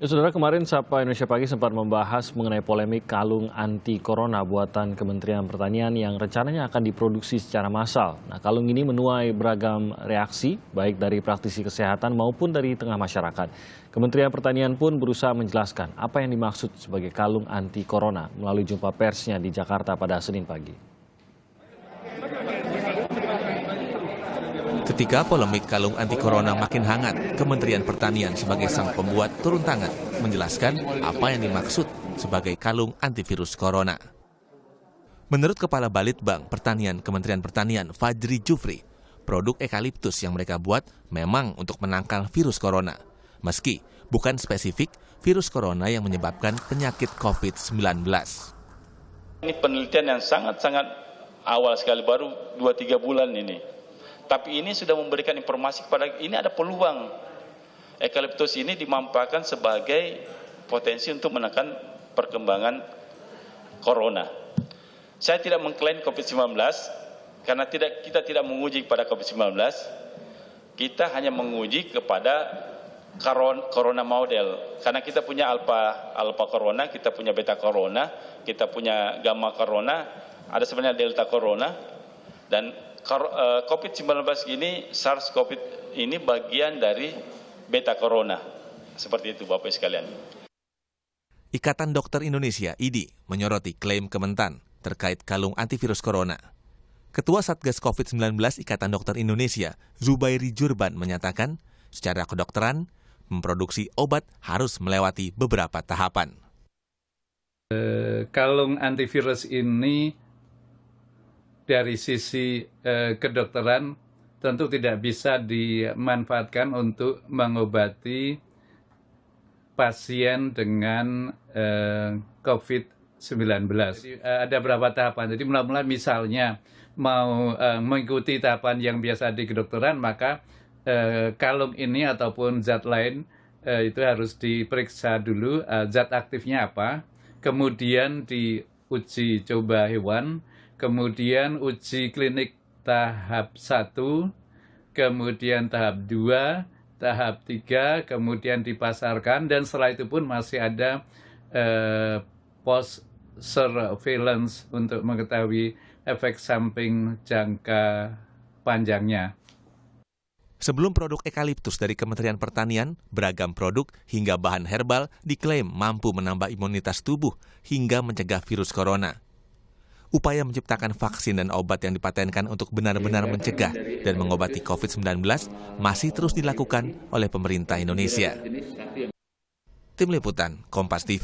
Ya, Saudara, kemarin Sapa Indonesia Pagi sempat membahas mengenai polemik kalung anti corona buatan Kementerian Pertanian yang rencananya akan diproduksi secara massal. Nah, kalung ini menuai beragam reaksi, baik dari praktisi kesehatan maupun dari tengah masyarakat. Kementerian Pertanian pun berusaha menjelaskan apa yang dimaksud sebagai kalung anti corona melalui jumpa persnya di Jakarta pada Senin pagi. Ketika polemik kalung anti corona makin hangat, Kementerian Pertanian sebagai sang pembuat turun tangan menjelaskan apa yang dimaksud sebagai kalung antivirus corona. Menurut Kepala Balitbang Pertanian Kementerian Pertanian Fajri Jufri, produk ekaliptus yang mereka buat memang untuk menangkal virus corona, meski bukan spesifik virus corona yang menyebabkan penyakit COVID-19. Ini penelitian yang sangat-sangat awal sekali, baru 2-3 bulan ini. Tapi ini sudah memberikan informasi kepada, ini ada peluang ekaliptus ini dimanfaatkan sebagai potensi untuk menekan perkembangan corona. Saya tidak mengklaim COVID-19 karena kita tidak menguji kepada COVID-19. Kita hanya menguji kepada corona model. Karena kita punya alpha corona, kita punya beta corona, kita punya gamma corona, ada sebenarnya delta corona, dan COVID-19 ini, SARS-CoV ini bagian dari beta corona. Seperti itu Bapak sekalian. Ikatan Dokter Indonesia (IDI) menyoroti klaim Kementan terkait kalung antivirus corona. Ketua Satgas COVID-19 Ikatan Dokter Indonesia, Zubairi Jurban, menyatakan secara kedokteran, memproduksi obat harus melewati beberapa tahapan. Kalung antivirus ini dari sisi kedokteran tentu tidak bisa dimanfaatkan untuk mengobati pasien dengan COVID-19. Jadi, ada beberapa tahapan. Jadi mula-mula misalnya mau mengikuti tahapan yang biasa di kedokteran, maka kalung ini ataupun zat lain itu harus diperiksa dulu zat aktifnya apa, kemudian diuji coba hewan, kemudian uji klinik tahap 1, kemudian tahap 2, tahap 3, kemudian dipasarkan, dan setelah itu pun masih ada post surveillance untuk mengetahui efek samping jangka panjangnya. Sebelum produk ekaliptus dari Kementerian Pertanian, beragam produk hingga bahan herbal diklaim mampu menambah imunitas tubuh hingga mencegah virus corona. Upaya menciptakan vaksin dan obat yang dipatenkan untuk benar-benar mencegah dan mengobati COVID-19 masih terus dilakukan oleh pemerintah Indonesia. Tim Liputan, Kompas TV.